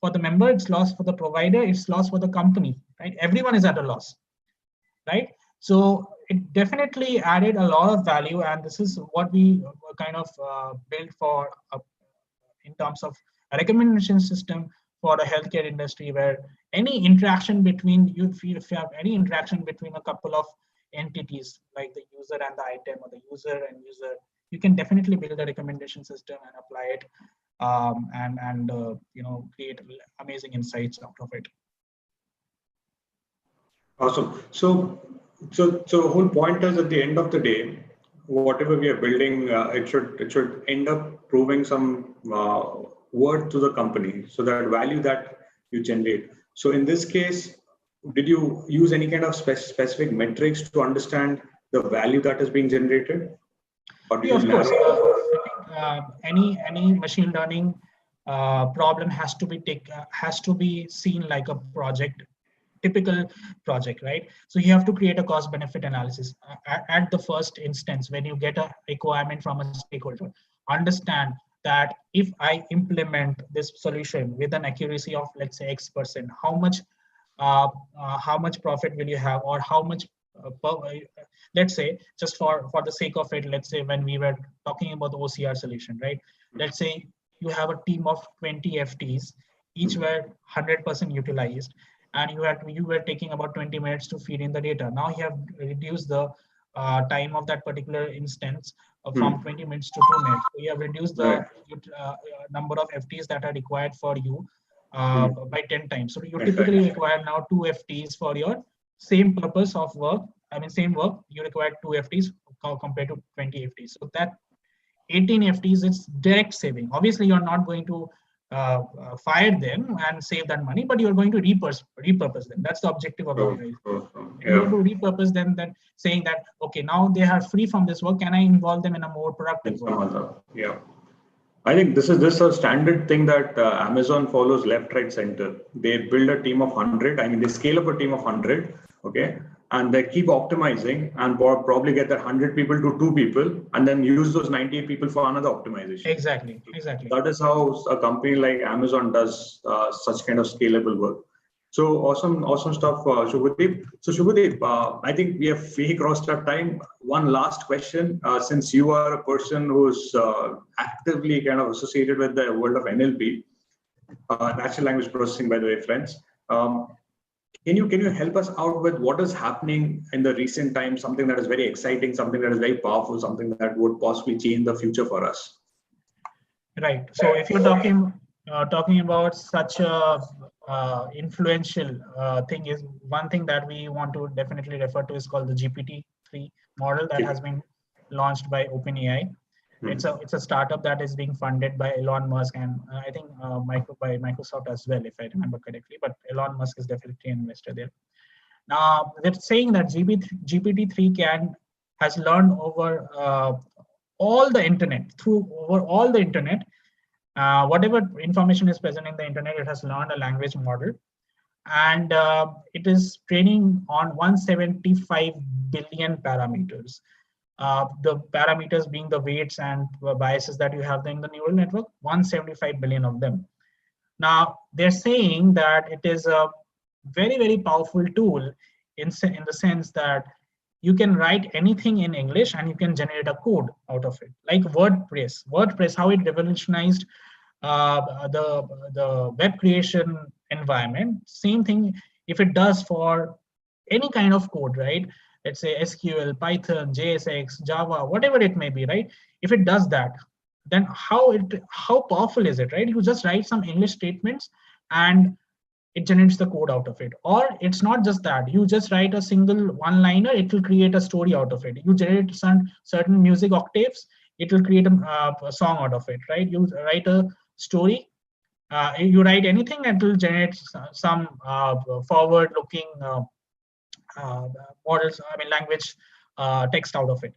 for the member, it's loss for the provider, it's loss for the company, right? Everyone is at a loss, right? So it definitely added a lot of value, and this is what we kind of built for in terms of a recommendation system for the healthcare industry, where any interaction between if you have any interaction between a couple of entities, like the user and the item, or the user and user, you can definitely build a recommendation system and apply it, and create amazing insights out of it. Awesome. So the whole point is, at the end of the day, whatever we are building, it should end up proving some worth to the company, so that value that you generate. So in this case, did you use any kind of specific metrics to understand the value that is being generated? Yeah, of course. I think any machine learning problem has to be seen like a typical project, right? So you have to create a cost benefit analysis at the first instance. When you get a requirement from a stakeholder, understand that if I implement this solution with an accuracy of, let's say, X%, how much profit will you have, or how much let's say, just for the sake of it, let's say when we were talking about the OCR solution, right? Let's say you have a team of 20 FTs, each were 100% utilized, and you were taking about 20 minutes to feed in the data. Now you have reduced the time of that particular instance from 20 minutes to 2 minutes. So you have reduced the number of FTs that are required for you by 10 times. So you typically require now 2 FTs for your same purpose of work, I mean, same work, you require 2 FTs compared to 20 FTs. So that 18 FTs is direct saving. Obviously, you're not going to fire them and save that money, but you're going to repurpose them. That's the objective of the organization. You want to repurpose them, then saying that, okay, now they are free from this work, can I involve them in a more productive work? Yeah. I think this is a standard thing that Amazon follows left, right, center. They build a team of 100. I mean, they scale up a team of 100, okay, and they keep optimizing and probably get that 100 people to 2 people, and then use those 98 people for another optimization. Exactly. That is how a company like Amazon does such kind of scalable work. So awesome stuff, Subhodeep. So Subhodeep, I think we crossed our time. One last question, since you are a person who's actively kind of associated with the world of NLP, natural language processing, by the way, friends. Can you help us out with what is happening in the recent times? Something that is very exciting, something that is very powerful, something that would possibly change the future for us. Right. So if you're talking about such a influential thing, is one thing that we want to definitely refer to is called the GPT-3 model that has been launched by OpenAI. It's a startup that is being funded by Elon Musk and I think by Microsoft as well, if I remember correctly. But Elon Musk is definitely an investor there. Now they're saying that GPT-3 has learned over all the internet, whatever information is present in the internet, it has learned a language model, and it is training on 175 billion parameters. The parameters being the weights and biases that you have in the neural network, 175 billion of them. Now they're saying that it is a very, very powerful tool in the sense that you can write anything in English and you can generate a code out of it, like WordPress, how it revolutionized the web creation environment. Same thing if it does for any kind of code, right? Let's say SQL, Python, JSX, Java, whatever it may be, right? If it does that, then how powerful is it, right? You just write some English statements and it generates the code out of it. Or it's not just that, you just write a single one-liner, it will create a story out of it. You generate some certain music octaves, it will create a song out of it, right? You write a story, you write anything, and it will generate some forward-looking models, I mean language text out of it.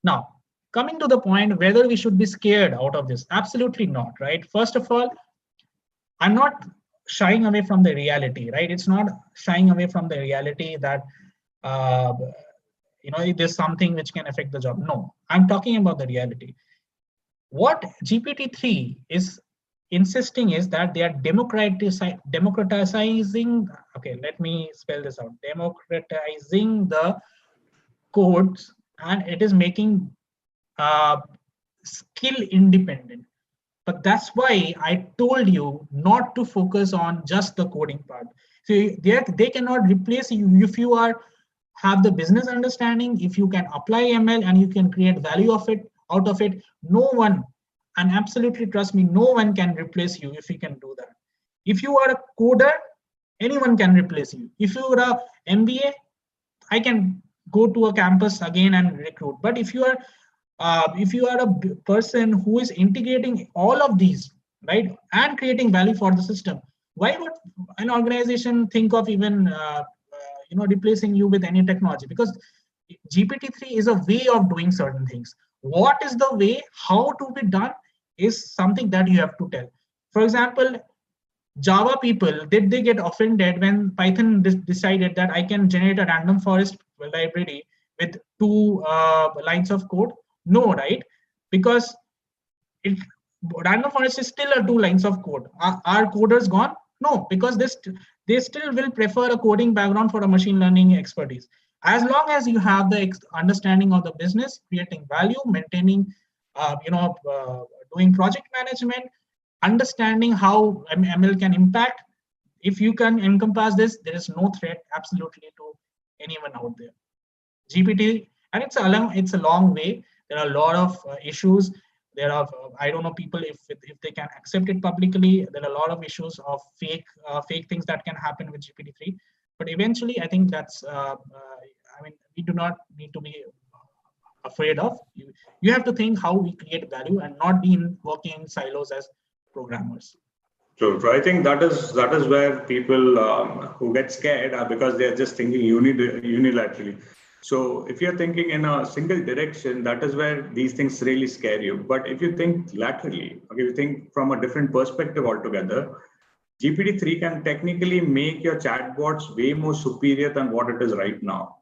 Now, coming to the point whether we should be scared out of this, absolutely not, right? First of all, I'm not shying away from the reality, right? It's not shying away from the reality that there's something which can affect the job. No, I'm talking about the reality. What GPT-3 is insisting is that they are democratizing. Okay, let me spell this out. Democratizing the codes, and it is making skill independent. But that's why I told you not to focus on just the coding part. So they cannot replace you if you have the business understanding, if you can apply ML and you can create value out of it. No one, and absolutely trust me, no one can replace you if you can do that. If you are a coder, anyone can replace you. If you are a MBA, I can go to a campus again and recruit. But if you are a person who is integrating all of these, right, and creating value for the system, why would an organization think of even replacing you with any technology? Because GPT-3 is a way of doing certain things. What is the way, how to be done, is something that you have to tell. For example, Java people, did they get offended when Python decided that I can generate a random forest library with 2 lines of code? No, right? Because random forest is still a 2 lines of code. Are coders gone? No, because they still will prefer a coding background for a machine learning expertise. As long as you have the understanding of the business, creating value, maintaining, doing project management, understanding how ML can impact, if you can encompass this, there is no threat absolutely to anyone out there. GPT, and it's a long way. There are a lot of issues. There are, I don't know, people if they can accept it publicly. There are a lot of issues of fake things that can happen with GPT-3. But eventually, I think that's, I mean, we do not need to be afraid of. You have to think how we create value and not be working in silos as programmers. True. So I think that is where people who get scared are because they are just thinking unilaterally. So if you're thinking in a single direction, that is where these things really scare you. But if you think laterally, okay, you think from a different perspective altogether, GPT-3 can technically make your chatbots way more superior than what it is right now.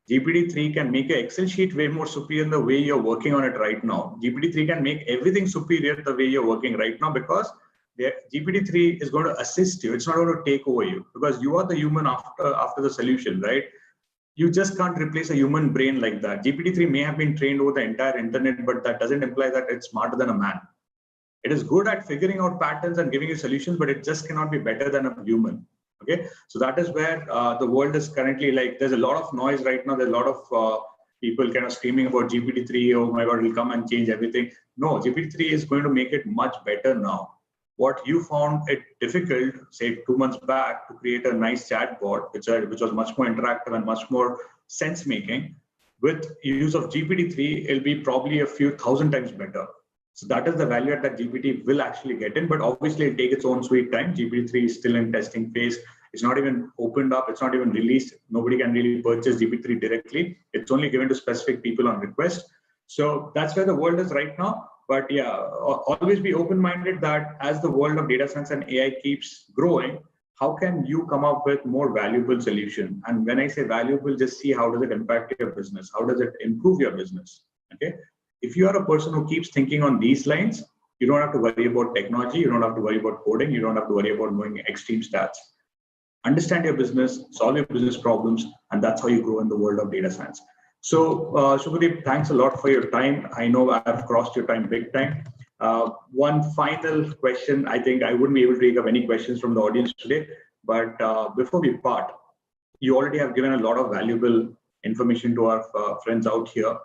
GPT-3 can make your Excel sheet way more superior than the way you're working on it right now. GPT-3 can make everything superior the way you're working right now because GPT-3 is going to assist you. It's not going to take over you because you are the human after the solution, right? You just can't replace a human brain like that. GPT-3 may have been trained over the entire internet, but that doesn't imply that it's smarter than a man. It is good at figuring out patterns and giving you solutions, but it just cannot be better than a human. Okay, so that is where the world is currently like. There's a lot of noise right now. There's a lot of people kind of screaming about GPT-3. Oh my God, it'll come and change everything. No, GPT-3 is going to make it much better now. What you found it difficult, say 2 months back, to create a nice chatbot, which was much more interactive and much more sense-making, with use of GPT-3, it'll be probably a few thousand times better. So that is the value that GPT will actually get in, but obviously it'll take its own sweet time. GPT-3 is still in testing phase. It's not even opened up. It's not even released. Nobody can really purchase GPT-3 directly. It's only given to specific people on request. So that's where the world is right now. But yeah, always be open-minded that as the world of data science and AI keeps growing, how can you come up with more valuable solution? And when I say valuable, just see how does it impact your business? How does it improve your business? Okay. If you are a person who keeps thinking on these lines, you don't have to worry about technology. You don't have to worry about coding. You don't have to worry about knowing extreme stats. Understand your business, solve your business problems, and that's how you grow in the world of data science. So, Subhodeep, thanks a lot for your time. I know I've crossed your time big time. One final question. I think I wouldn't be able to take up any questions from the audience today, but before we part, you already have given a lot of valuable information to our friends out here.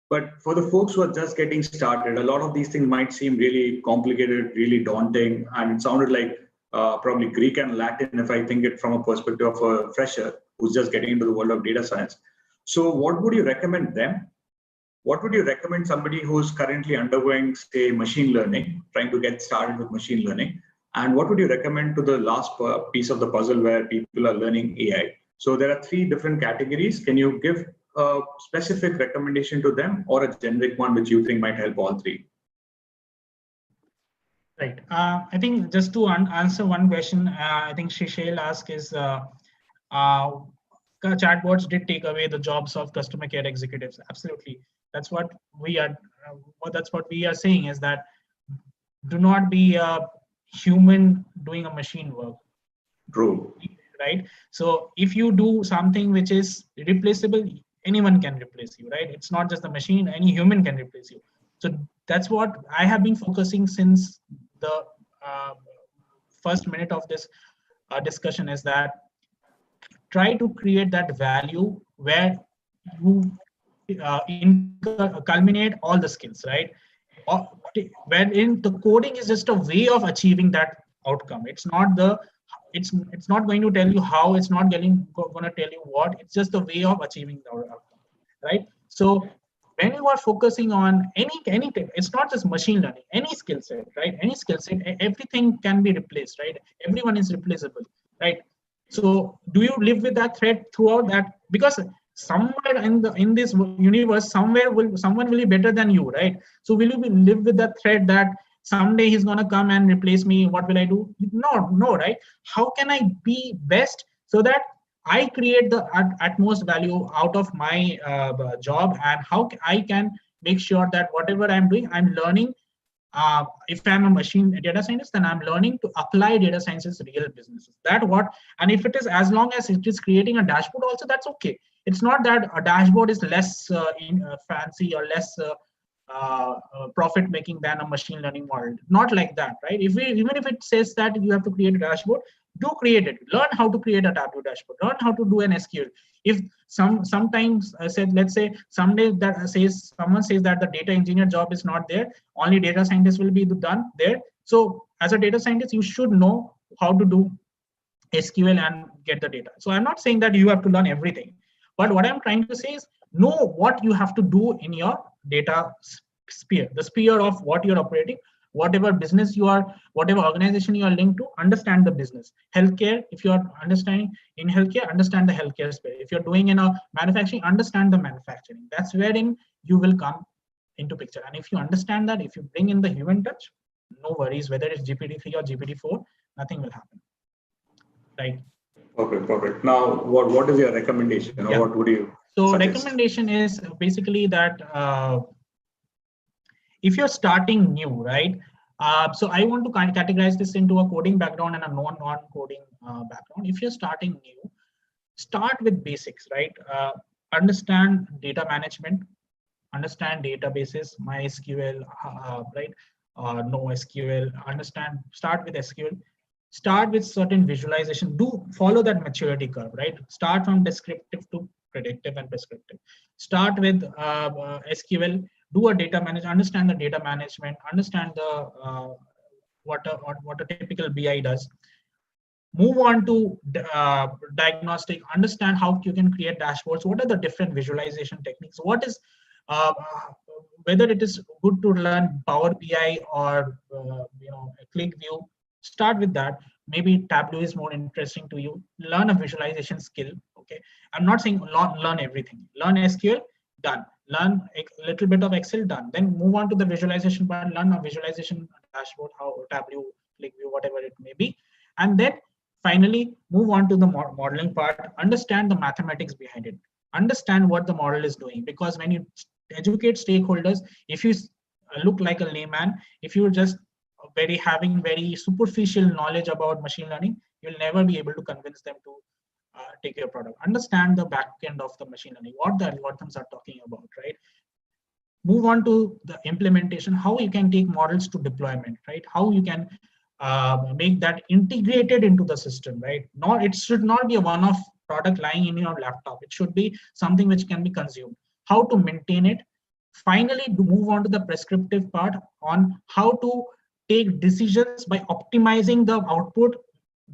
But for the folks who are just getting started, a lot of these things might seem really complicated, really daunting, and it sounded like probably Greek and Latin if I think it from a perspective of a fresher who's just getting into the world of data science. So what would you recommend them? What would you recommend somebody who's currently undergoing, say, machine learning, trying to get started with machine learning? And what would you recommend to the last piece of the puzzle where people are learning AI? So there are 3 different categories. Can you give a specific recommendation to them or a generic one which you think might help all 3? Right. I think just to answer one question, I think Shishel asked is, chatbots did take away the jobs of customer care executives. Absolutely. That's what we are. That's what we are saying is that do not be a human doing a machine work. True. Right. So if you do something which is replaceable, anyone can replace you. Right. It's not just the machine. Any human can replace you. So that's what I have been focusing since the first minute of this discussion is that try to create that value where you culminate all the skills, right? Wherein the coding is just a way of achieving that outcome. It's not going to tell you how. It's not going to tell you what. It's just a way of achieving the outcome, right? So when you are focusing on anything, it's not just machine learning. Any skill set, right? Any skill set, everything can be replaced, right? Everyone is replaceable, right? So do you live with that threat throughout that? Because somewhere in this universe, someone will be better than you, right? So will you live with that threat that someday he's gonna come and replace me? What will I do? No, right? How can I be best so that I create the utmost value out of my job, and how I can make sure that whatever I'm doing, I'm learning. If I'm a machine data scientist, then I'm learning to apply data science's real businesses. And if it is, as long as it is creating a dashboard also, that's okay. It's not that a dashboard is less fancy or less profit making than a machine learning model. Not like that, right? Even if it says that you have to create a dashboard, do create it. Learn how to create a Tableau dashboard. Learn how to do an SQL. If sometimes I said, let's say someday that someone says that the data engineer job is not there, only data scientist will be done there. So as a data scientist, you should know how to do SQL and get the data. So I'm not saying that you have to learn everything, but what I'm trying to say is know what you have to do in your data sphere, the sphere of what you're operating, whatever business you are, whatever organization you are linked to, understand the business. Healthcare, if you are understanding in healthcare, understand the healthcare sphere. If you're doing in a manufacturing, understand the manufacturing. That's wherein you will come into picture. And if you understand that, if you bring in the human touch, no worries, whether it's GPT-3 or GPT-4, nothing will happen. Right. Okay, perfect. Now, what is your recommendation, or what would you suggest? Recommendation is basically that if you're starting new, right? So I want to kind of categorize this into a coding background and a non-coding background. If you're starting new, start with basics, right? Understand data management, understand databases, MySQL, right? NoSQL, start with SQL. Start with certain visualization. Do follow that maturity curve, right? Start from descriptive to predictive and prescriptive. Start with SQL. Do a data management. Understand the data management. Understand the what a typical BI does. Move on to diagnostic. Understand how you can create dashboards. What are the different visualization techniques? What is whether it is good to learn Power BI or ClickView. Start with that. Maybe Tableau is more interesting to you. Learn a visualization skill. Okay, I'm not saying learn everything. Learn SQL, done. Learn a little bit of Excel, done. Then move on to the visualization part. Learn a visualization dashboard, how Tableau, ClickView, whatever it may be, and then finally move on to the modeling part. Understand the mathematics behind it. Understand what the model is doing, because when you educate stakeholders, if you look like a layman, if you're just having very superficial knowledge about machine learning, you'll never be able to convince them to take your product. Understand the back end of the machine learning, what the algorithms are talking about, right? Move on to the implementation, how you can take models to deployment, right? How you can make that integrated into the system, right? It should not be a one-off product lying in your laptop. It should be something which can be consumed. How to maintain it. Finally, to move on to the prescriptive part on how to take decisions by optimizing the output.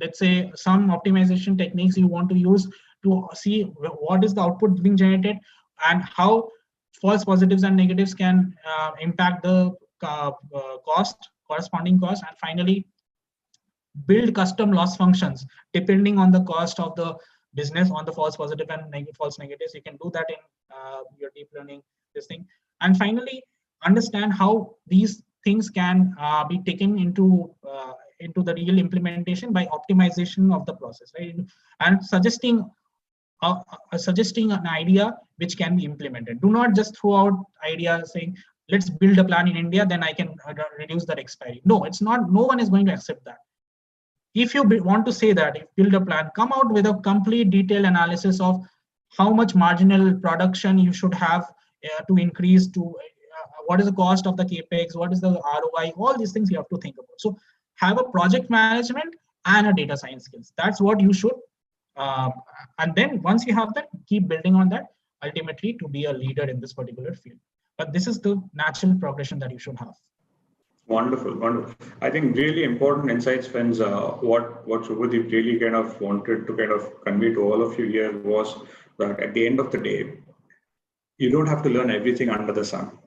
Let's say some optimization techniques you want to use to see what is the output being generated and how false positives and negatives can impact the corresponding cost. And finally, build custom loss functions depending on the cost of the business, on the false positive and false negatives. You can do that in your deep learning this thing. And finally, understand how these things can be taken into the real implementation by optimization of the process, right? And suggesting an idea which can be implemented. Do not just throw out ideas saying, let's build a plan in India, then I can reduce that expiry. No, it's not. No one is going to accept that. If you want to say that, if build a plan, come out with a complete detailed analysis of how much marginal production you should have to increase to what is the cost of the capex, what is the ROI, all these things you have to think about. So have a project management and a data science skills. That's what you should. And then once you have that, keep building on that, ultimately to be a leader in this particular field. But this is the natural progression that you should have. Wonderful, wonderful. I think really important insights, friends. What Subhodeep really kind of wanted to kind of convey to all of you here was that at the end of the day, you don't have to learn everything under the sun,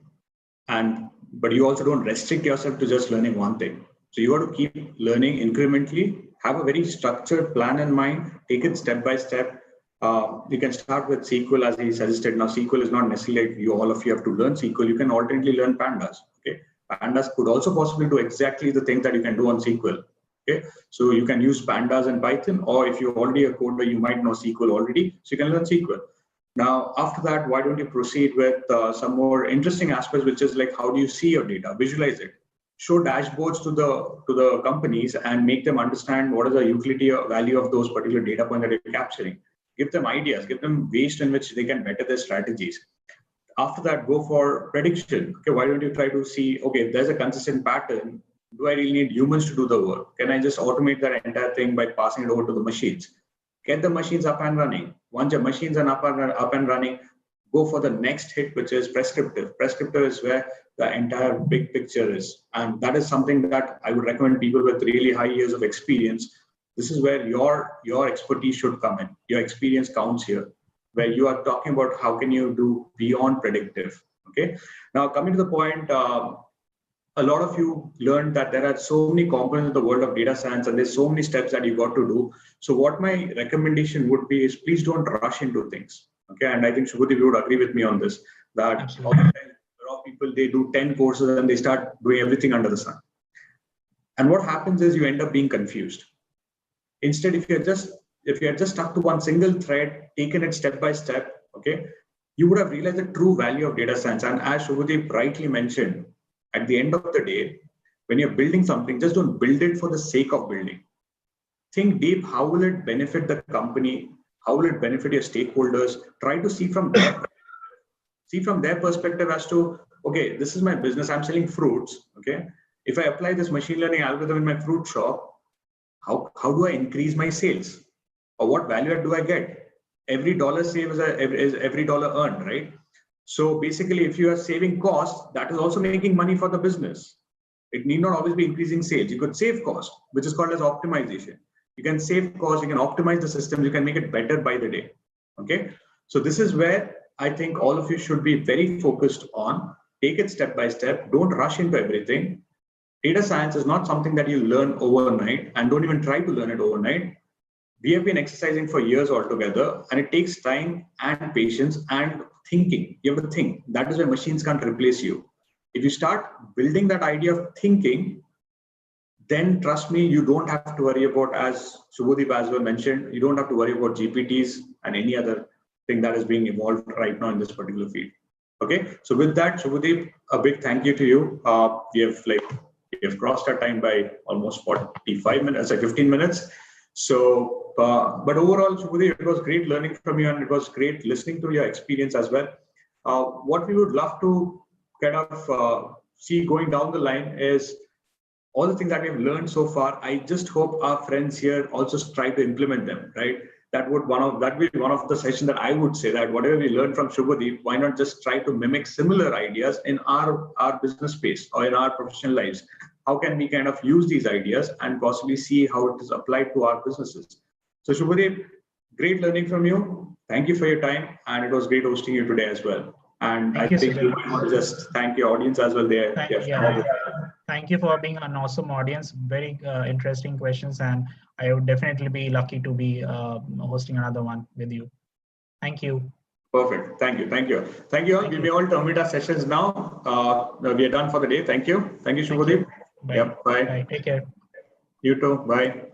but you also don't restrict yourself to just learning one thing. So you got to keep learning incrementally. Have a very structured plan in mind. Take it step by step. You can start with SQL, as he suggested. Now, SQL is not necessarily all of you have to learn SQL. You can alternately learn Pandas. Okay. Pandas could also possibly do exactly the things that you can do on SQL. Okay, so you can use Pandas and Python, or if you're already a coder, you might know SQL already, so you can learn SQL. Now, after that, why don't you proceed with some more interesting aspects, which is like, how do you see your data, visualize it, show dashboards to the companies and make them understand what is the utility or value of those particular data points that you're capturing. Give them ideas, give them ways in which they can better their strategies. After that, go for prediction. Okay, why don't you try to see, okay, if there's a consistent pattern, do I really need humans to do the work? Can I just automate that entire thing by passing it over to the machines? Get the machines up and running. Once your machines are up and running, go for the next hit, which is prescriptive. Prescriptive is where the entire big picture is. And that is something that I would recommend people with really high years of experience This is where your expertise should come in. Your experience counts here, where you are talking about how can you do beyond predictive. Okay. Now coming to the point, a lot of you learned that there are so many components in the world of data science, and there's so many steps that you got to do. So what my recommendation would be is please don't rush into things. Okay. And I think Subhodeep, you would agree with me on this, that Absolutely. a lot of people, they do 10 courses and they start doing everything under the sun. And what happens is you end up being confused. Instead, if you had just stuck to one single thread, taken it step by step, okay, you would have realized the true value of data science. And as Subhodeep rightly mentioned, at the end of the day, when you're building something, just don't build it for the sake of building. Think deep, how will it benefit the company? How will it benefit your stakeholders? Try to see from their perspective as to, okay, this is my business, I'm selling fruits, okay? If I apply this machine learning algorithm in my fruit shop, how do I increase my sales? Or what value add do I get? Every dollar saved is every dollar earned, right? So basically, if you are saving costs, that is also making money for the business. It need not always be increasing sales. You could save cost, which is called as optimization. You can save cost, you can optimize the system, you can make it better by the day. Okay. So this is where I think all of you should be very focused on. Take it step by step. Don't rush into everything. Data science is not something that you learn overnight, and don't even try to learn it overnight. We have been exercising for years altogether, and it takes time and patience and thinking. You have to think. That is why machines can't replace you. If you start building that idea of thinking, then trust me, you don't have to worry about, as Subhodeep as well mentioned, you don't have to worry about GPTs and any other thing that is being evolved right now in this particular field. Okay, so with that, Subhodeep, a big thank you to you. We have crossed our time by almost 45 minutes, 15 minutes. So, but overall, Subhodeep, it was great learning from you, and it was great listening to your experience as well. What we would love to kind of see going down the line is all the things that we've learned so far. I just hope our friends here also try to implement them, right? That would be one of the sessions that I would say that whatever we learned from Subhodeep, why not just try to mimic similar ideas in our business space or in our professional lives? How can we kind of use these ideas and possibly see how it is applied to our businesses? So Subhodeep, great learning from you. Thank you for your time, and it was great hosting you today as well. And I think you might want to just thank your audience as well there. Thank you for being an awesome audience. Very interesting questions, and I would definitely be lucky to be hosting another one with you. Thank you. Perfect. Thank you. We may all terminate our sessions now. We are done for the day. Thank you. Thank you, Subhodeep. Bye. Yep. Bye. Bye. Take care. You too. Bye.